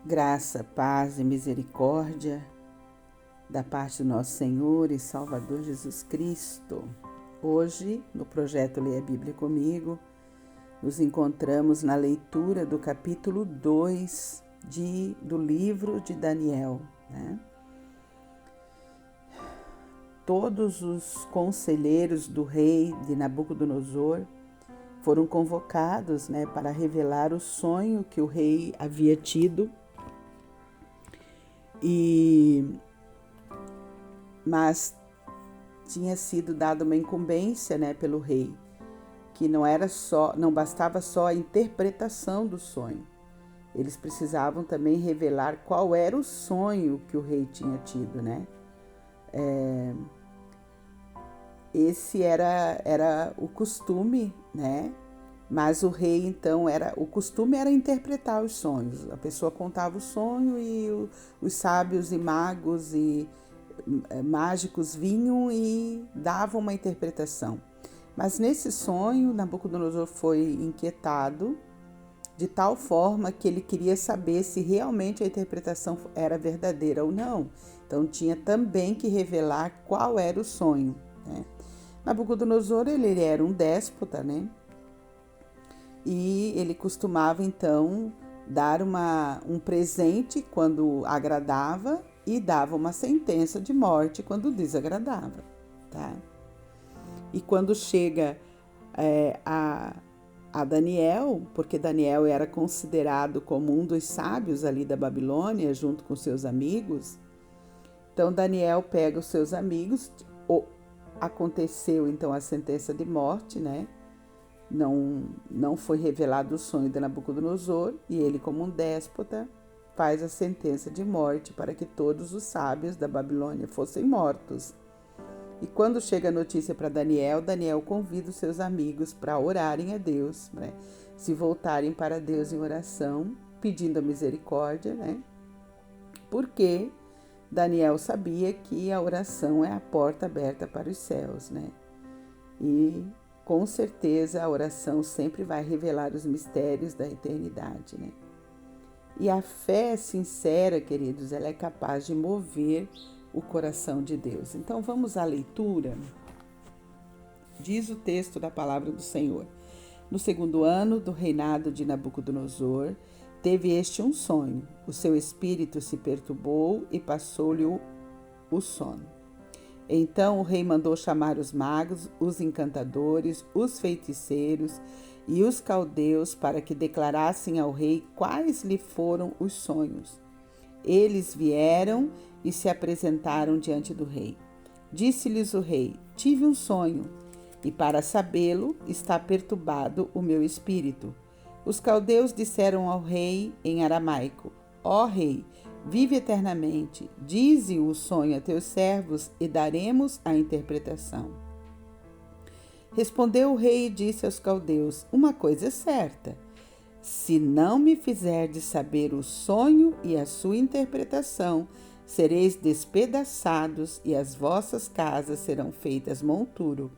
Graça, paz e misericórdia da parte do nosso Senhor e Salvador Jesus Cristo. Hoje, no projeto Leia a Bíblia Comigo, nos encontramos na leitura do capítulo 2 do livro de Daniel. Todos os conselheiros do rei de Nabucodonosor foram convocados para revelar o sonho que o rei havia tido. Mas tinha sido dada uma incumbência pelo rei, que não bastava só a interpretação do sonho. Eles precisavam também revelar qual era o sonho que o rei tinha tido, Esse era o costume, Mas o rei, então, o costume era interpretar os sonhos. A pessoa contava o sonho e os sábios e magos e mágicos vinham e davam uma interpretação. Mas nesse sonho, Nabucodonosor foi inquietado de tal forma que ele queria saber se realmente a interpretação era verdadeira ou não. Então tinha também que revelar qual era o sonho. Nabucodonosor, ele era um déspota, E ele costumava, então, dar um presente quando agradava e dava uma sentença de morte quando desagradava, E quando chega a Daniel, porque Daniel era considerado como um dos sábios ali da Babilônia, junto com seus amigos, então Daniel pega os seus amigos, aconteceu então a sentença de morte, Não foi revelado o sonho de Nabucodonosor e ele, como um déspota, faz a sentença de morte para que todos os sábios da Babilônia fossem mortos. E quando chega a notícia para Daniel, Daniel convida os seus amigos para orarem a Deus, se voltarem para Deus em oração, pedindo a misericórdia, Porque Daniel sabia que a oração é a porta aberta para os céus, E com certeza a oração sempre vai revelar os mistérios da eternidade, E a fé sincera, queridos, ela é capaz de mover o coração de Deus. Então vamos à leitura. Diz o texto da palavra do Senhor. No 2º ano do reinado de Nabucodonosor, teve este um sonho. O seu espírito se perturbou e passou-lhe o sono. Então o rei mandou chamar os magos, os encantadores, os feiticeiros e os caldeus para que declarassem ao rei quais lhe foram os sonhos. Eles vieram e se apresentaram diante do rei. Disse-lhes o rei: tive um sonho, e para sabê-lo está perturbado o meu espírito. Os caldeus disseram ao rei em aramaico: ó rei, vive eternamente, dize o sonho a teus servos e daremos a interpretação. Respondeu o rei e disse aos caldeus: uma coisa é certa, se não me fizerdes saber o sonho e a sua interpretação, sereis despedaçados e as vossas casas serão feitas monturo.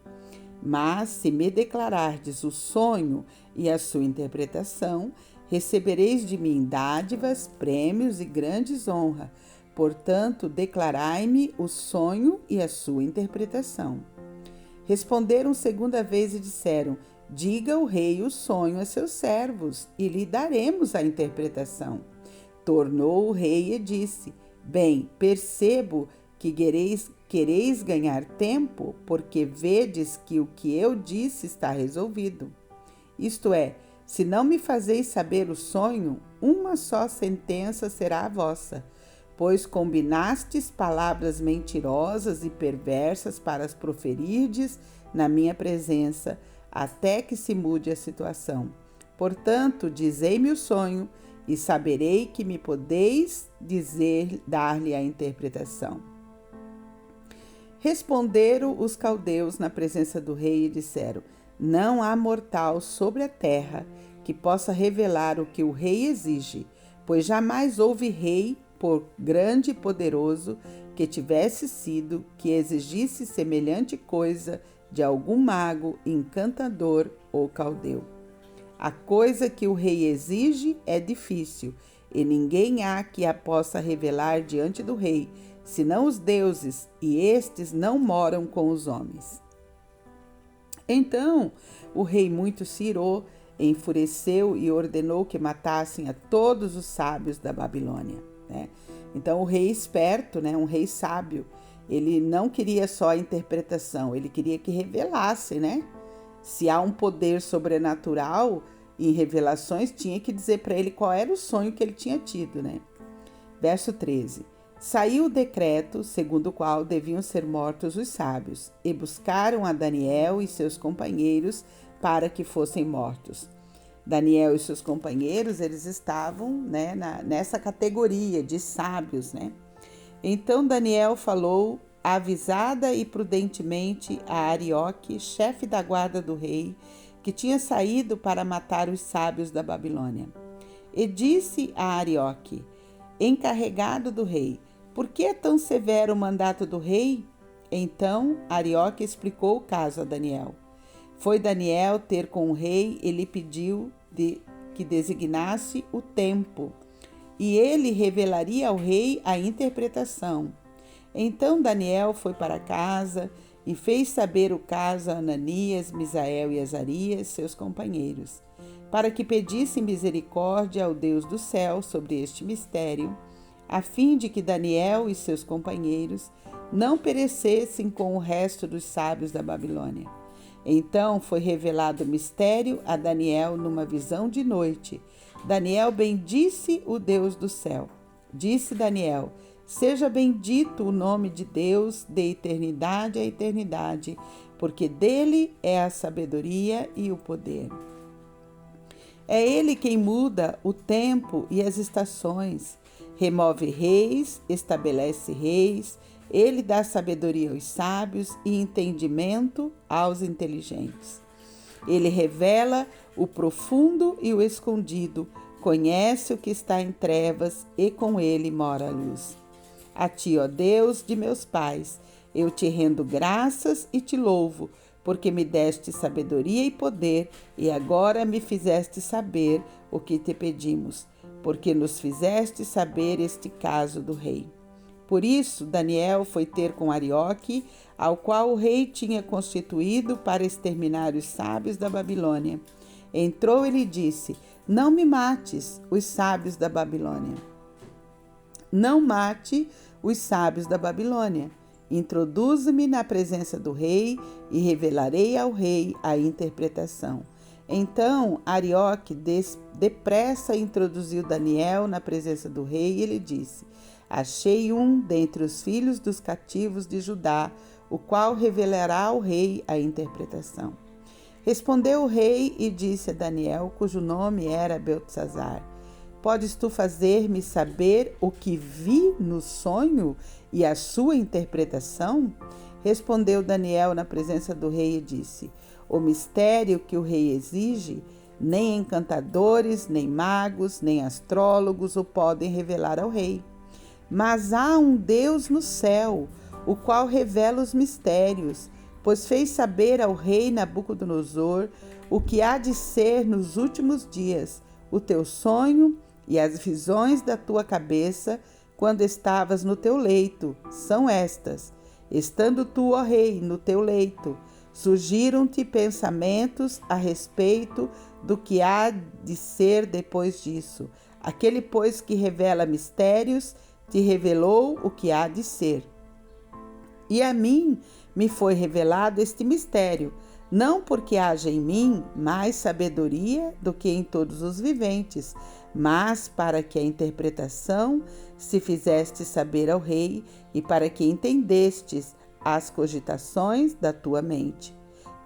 Mas se me declarardes o sonho e a sua interpretação, recebereis de mim dádivas, prêmios e grandes honras. Portanto, declarai-me o sonho e a sua interpretação. Responderam segunda vez e disseram: diga o rei o sonho a seus servos, e lhe daremos a interpretação. Tornou o rei e disse: bem, percebo que quereis ganhar tempo, porque vedes que o que eu disse está resolvido. Isto é, se não me fazeis saber o sonho, uma só sentença será a vossa, pois combinastes palavras mentirosas e perversas para as proferirdes na minha presença, até que se mude a situação. Portanto, dizei-me o sonho, e saberei que me podeis dar-lhe a interpretação. Responderam os caldeus na presença do rei e disseram: não há mortal sobre a terra que possa revelar o que o rei exige, pois jamais houve rei, por grande e poderoso que tivesse sido, que exigisse semelhante coisa de algum mago, encantador ou caldeu. A coisa que o rei exige é difícil, e ninguém há que a possa revelar diante do rei, senão os deuses, e estes não moram com os homens. Então o rei muito se irou, enfureceu e ordenou que matassem a todos os sábios da Babilônia. Então o rei esperto, um rei sábio, ele não queria só a interpretação, ele queria que revelasse, Se há um poder sobrenatural em revelações, tinha que dizer para ele qual era o sonho que ele tinha tido, Verso 13. Saiu o decreto, segundo o qual deviam ser mortos os sábios, e buscaram a Daniel e seus companheiros para que fossem mortos. Daniel e seus companheiros, eles estavam nessa categoria de sábios, Então Daniel falou avisada e prudentemente a Arioque, chefe da guarda do rei, que tinha saído para matar os sábios da Babilônia. E disse a Arioque, encarregado do rei, por que é tão severo o mandato do rei? Então Arioque explicou o caso a Daniel. Foi Daniel ter com o rei e lhe pediu que designasse o tempo, e ele revelaria ao rei a interpretação. Então Daniel foi para casa e fez saber o caso a Ananias, Misael e Azarias, seus companheiros, para que pedissem misericórdia ao Deus do céu sobre este mistério, a fim de que Daniel e seus companheiros não perecessem com o resto dos sábios da Babilônia. Então foi revelado o mistério a Daniel numa visão de noite. Daniel bendisse o Deus do céu. Disse Daniel, seja bendito o nome de Deus de eternidade a eternidade, porque dele é a sabedoria e o poder. É ele quem muda o tempo e as estações, remove reis, estabelece reis, ele dá sabedoria aos sábios e entendimento aos inteligentes. Ele revela o profundo e o escondido, conhece o que está em trevas e com ele mora a luz. A ti, ó Deus de meus pais, eu te rendo graças e te louvo, porque me deste sabedoria e poder e agora me fizeste saber o que te pedimos, porque nos fizeste saber este caso do rei. Por isso, Daniel foi ter com Arioque, ao qual o rei tinha constituído para exterminar os sábios da Babilônia. Entrou e lhe disse, não me mates, os sábios da Babilônia. Não mate os sábios da Babilônia. Introduze-me na presença do rei e revelarei ao rei a interpretação. Então Arioque depressa introduziu Daniel na presença do rei e ele disse, achei um dentre os filhos dos cativos de Judá, o qual revelará ao rei a interpretação. Respondeu o rei e disse a Daniel, cujo nome era Beltesazar, podes tu fazer-me saber o que vi no sonho e a sua interpretação? Respondeu Daniel na presença do rei e disse, o mistério que o rei exige, nem encantadores, nem magos, nem astrólogos o podem revelar ao rei. Mas há um Deus no céu, o qual revela os mistérios, pois fez saber ao rei Nabucodonosor o que há de ser nos últimos dias, o teu sonho e as visões da tua cabeça quando estavas no teu leito, são estas. Estando tu, ó rei, no teu leito, surgiram-te pensamentos a respeito do que há de ser depois disso. Aquele, pois, que revela mistérios, te revelou o que há de ser. E a mim me foi revelado este mistério, não porque haja em mim mais sabedoria do que em todos os viventes, mas para que a interpretação se fizeste saber ao rei e para que entendestes as cogitações da tua mente.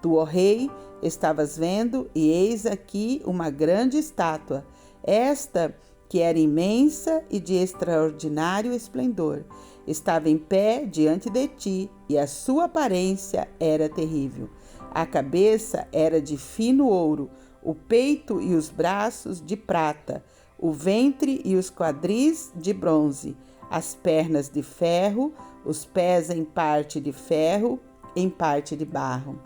Tu, ó rei, estavas vendo, e eis aqui uma grande estátua, esta que era imensa e de extraordinário esplendor. Estava em pé diante de ti, e a sua aparência era terrível. A cabeça era de fino ouro, o peito e os braços de prata, o ventre e os quadris de bronze, as pernas de ferro, os pés em parte de ferro, em parte de barro.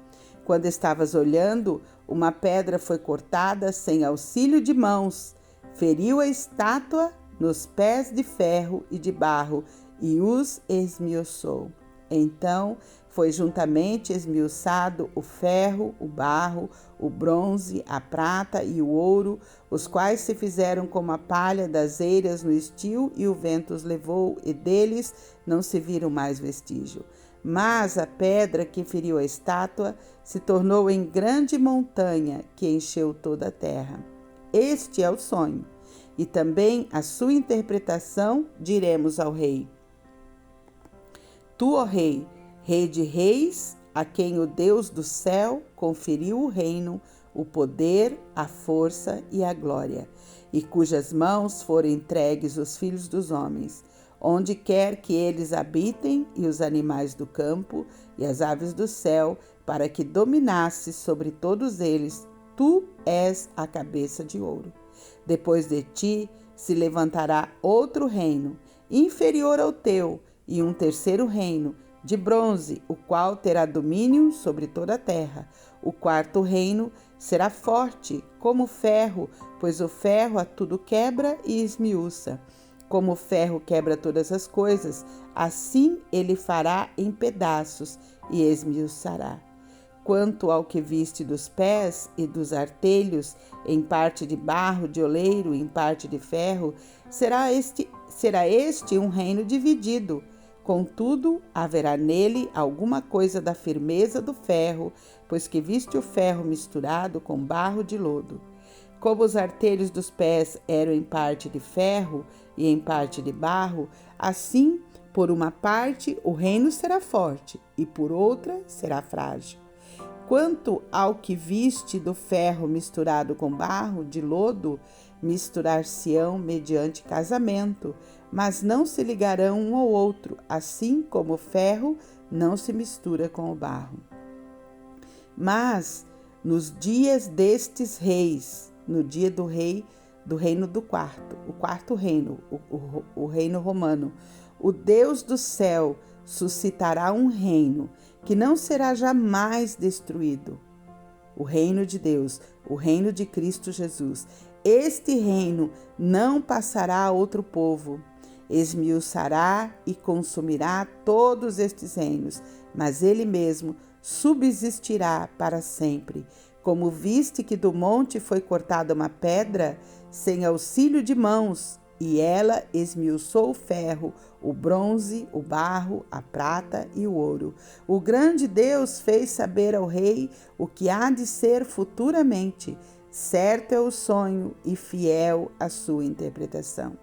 Quando estavas olhando, uma pedra foi cortada sem auxílio de mãos, feriu a estátua nos pés de ferro e de barro e os esmiuçou. Então foi juntamente esmiuçado o ferro, o barro, o bronze, a prata e o ouro, os quais se fizeram como a palha das eiras no estio, e o vento os levou, e deles não se viram mais vestígio. Mas a pedra que feriu a estátua se tornou em grande montanha que encheu toda a terra. Este é o sonho, e também a sua interpretação diremos ao rei. Tu, ó rei, Rei de reis, a quem o Deus do céu conferiu o reino, o poder, a força e a glória, e cujas mãos foram entregues os filhos dos homens, onde quer que eles habitem, e os animais do campo, e as aves do céu, para que dominasses sobre todos eles. Tu és a cabeça de ouro. Depois de ti se levantará outro reino, inferior ao teu, e um terceiro reino, de bronze, o qual terá domínio sobre toda a terra. O quarto reino será forte como o ferro, pois o ferro a tudo quebra e esmiuça. Como o ferro quebra todas as coisas, assim ele fará em pedaços e esmiuçará. Quanto ao que viste dos pés e dos artelhos, em parte de barro de oleiro, em parte de ferro, será este um reino dividido. Contudo, haverá nele alguma coisa da firmeza do ferro, pois que viste o ferro misturado com barro de lodo. Como os artelhos dos pés eram em parte de ferro e em parte de barro, assim, por uma parte, o reino será forte, e por outra será frágil. Quanto ao que viste do ferro misturado com barro de lodo, misturar-se-ão mediante casamento, mas não se ligarão um ao outro, assim como o ferro não se mistura com o barro. Mas nos dias destes reis, no dia do reino do quarto, o quarto reino, o reino romano, o Deus do céu suscitará um reino que não será jamais destruído. O reino de Deus, o reino de Cristo Jesus. Este reino não passará a outro povo. Esmiuçará e consumirá todos estes reinos, mas ele mesmo subsistirá para sempre. Como viste que do monte foi cortada uma pedra, sem auxílio de mãos, e ela esmiuçou o ferro, o bronze, o barro, a prata e o ouro. O grande Deus fez saber ao rei o que há de ser futuramente. Certo é o sonho e fiel a sua interpretação.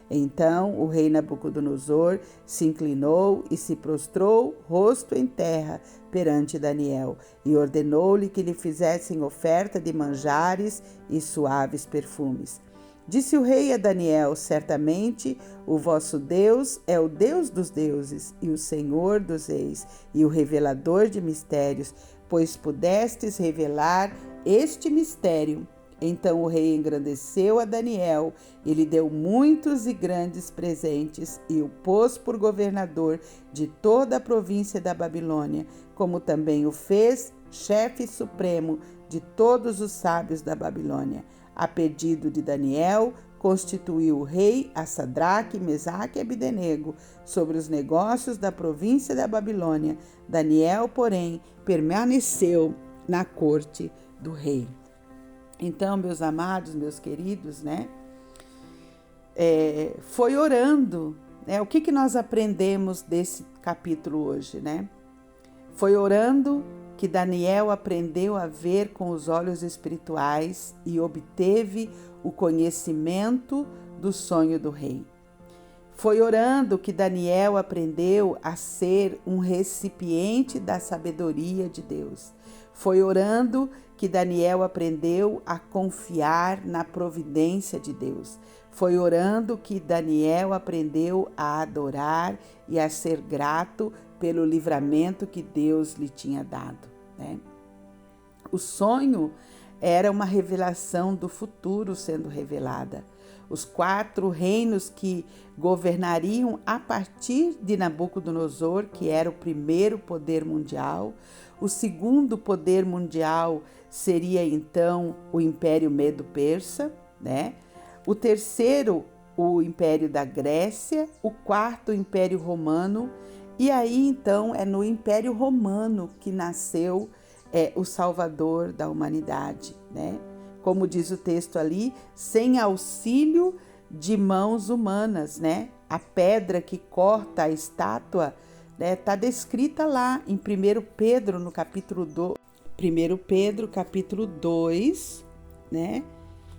Então o rei Nabucodonosor se inclinou e se prostrou, rosto em terra, perante Daniel, e ordenou-lhe que lhe fizessem oferta de manjares e suaves perfumes. Disse o rei a Daniel: certamente o vosso Deus é o Deus dos deuses e o Senhor dos reis e o revelador de mistérios, pois pudestes revelar este mistério. Então o rei engrandeceu a Daniel e lhe deu muitos e grandes presentes e o pôs por governador de toda a província da Babilônia, como também o fez chefe supremo de todos os sábios da Babilônia. A pedido de Daniel, constituiu o rei a Sadraque, Mesaque e Abdenego sobre os negócios da província da Babilônia. Daniel, porém, permaneceu na corte do rei. Então, meus amados, meus queridos, foi orando, O que nós aprendemos desse capítulo hoje, Foi orando que Daniel aprendeu a ver com os olhos espirituais e obteve o conhecimento do sonho do rei. Foi orando que Daniel aprendeu a ser um recipiente da sabedoria de Deus. Foi orando que Daniel aprendeu a confiar na providência de Deus. Foi orando que Daniel aprendeu a adorar e a ser grato pelo livramento que Deus lhe tinha dado. O sonho era uma revelação do futuro sendo revelada. os 4 reinos que governariam a partir de Nabucodonosor, que era o primeiro poder mundial. O segundo poder mundial seria então o Império Medo-Persa, né? O terceiro, o Império da Grécia. O quarto, o Império Romano. E aí então é no Império Romano que nasceu o Salvador da humanidade, né? Como diz o texto ali, sem auxílio de mãos humanas, né? A pedra que corta a estátua, né, tá descrita lá em 1 Pedro, no capítulo 2, né?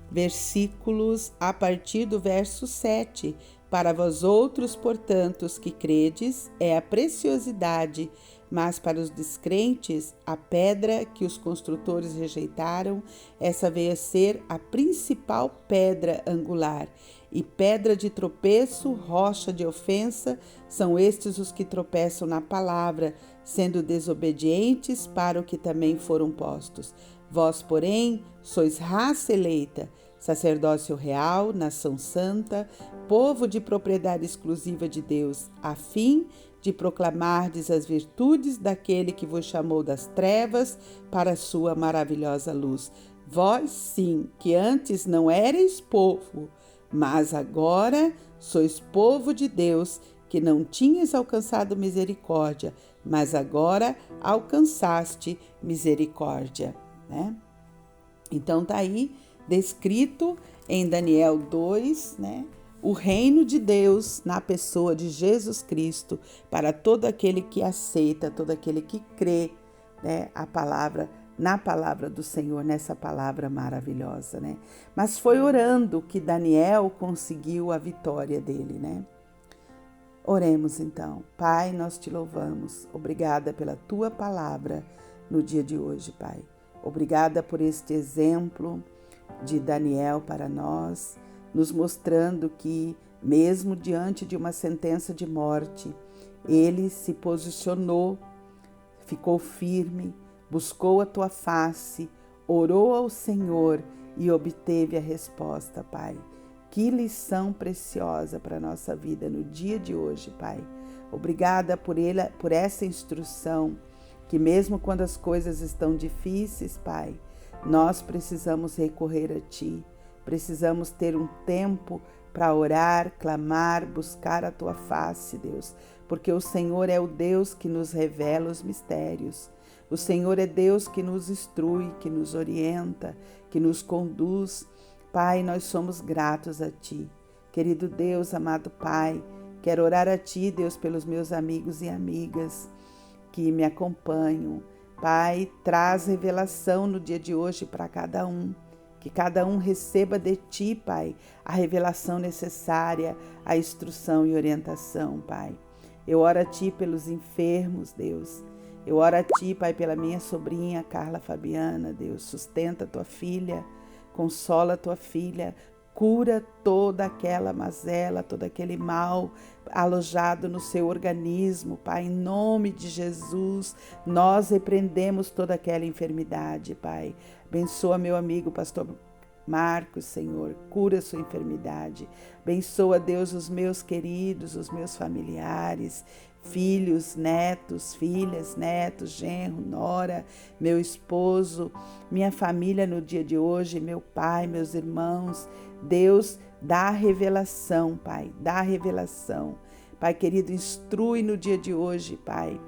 Versículos a partir do verso 7. Para vós outros, portanto, os que credes, é a preciosidade, mas para os descrentes, a pedra que os construtores rejeitaram, essa veio a ser a principal pedra angular. E pedra de tropeço, rocha de ofensa, são estes os que tropeçam na palavra, sendo desobedientes para o que também foram postos. Vós, porém, sois raça eleita, sacerdócio real, nação santa, povo de propriedade exclusiva de Deus, a fim de proclamardes as virtudes daquele que vos chamou das trevas para a sua maravilhosa luz. Vós, sim, que antes não erais povo, mas agora sois povo de Deus, que não tinhas alcançado misericórdia, mas agora alcançaste misericórdia, né? Então tá aí descrito em Daniel 2, né, o reino de Deus na pessoa de Jesus Cristo para todo aquele que aceita, todo aquele que crê, né, na palavra do Senhor, nessa palavra maravilhosa, né? Mas foi orando que Daniel conseguiu a vitória dele, né? Oremos então. Pai, nós te louvamos. Obrigada pela tua palavra no dia de hoje, Pai. Obrigada por este exemplo de Daniel para nós, nos mostrando que, mesmo diante de uma sentença de morte, ele se posicionou, ficou firme, buscou a tua face, orou ao Senhor e obteve a resposta, Pai. Que lição preciosa para a nossa vida no dia de hoje, Pai. Obrigada por essa instrução, que mesmo quando as coisas estão difíceis, Pai, nós precisamos recorrer a Ti, precisamos ter um tempo para orar, clamar, buscar a Tua face, Deus, porque o Senhor é o Deus que nos revela os mistérios, o Senhor é Deus que nos instrui, que nos orienta, que nos conduz. Pai, nós somos gratos a Ti. Querido Deus, amado Pai, quero orar a Ti, Deus, pelos meus amigos e amigas que me acompanham. Pai, traz revelação no dia de hoje para cada um. Que cada um receba de Ti, Pai, a revelação necessária, a instrução e orientação, Pai. Eu oro a Ti pelos enfermos, Deus. Eu oro a Ti, Pai, pela minha sobrinha Carla Fabiana, Deus. Sustenta a Tua filha, consola a Tua filha, cura toda aquela mazela, todo aquele mal alojado no seu organismo, Pai, em nome de Jesus, nós repreendemos toda aquela enfermidade, Pai. Abençoa meu amigo pastor Marcos, Senhor, cura sua enfermidade. Abençoa, Deus, os meus queridos, os meus familiares, filhos, netos, filhas, netos, genro, nora, meu esposo, minha família no dia de hoje, meu pai, meus irmãos. Deus, dá revelação, Pai, dá revelação. Pai querido, instrui no dia de hoje, Pai,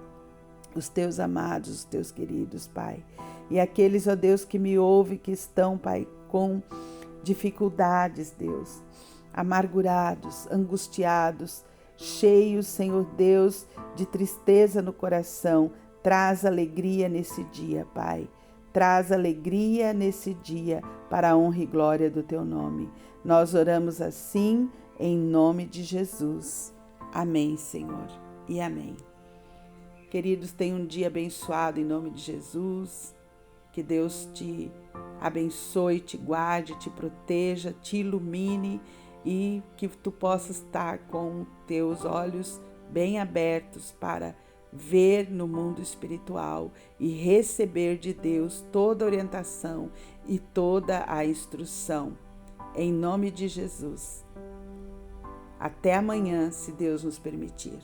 os Teus amados, os Teus queridos, Pai. E aqueles, ó Deus, que me ouvem, que estão, Pai, com dificuldades, Deus, amargurados, angustiados, cheios, Senhor Deus, de tristeza no coração. Traz alegria nesse dia, Pai. Traz alegria nesse dia para a honra e glória do Teu nome. Nós oramos assim em nome de Jesus. Amém, Senhor, e amém. Queridos, tenham um dia abençoado em nome de Jesus. Que Deus te abençoe, te guarde, te proteja, te ilumine e que tu possas estar com teus olhos bem abertos para ver no mundo espiritual e receber de Deus toda a orientação e toda a instrução. em nome de Jesus. Até amanhã, se Deus nos permitir.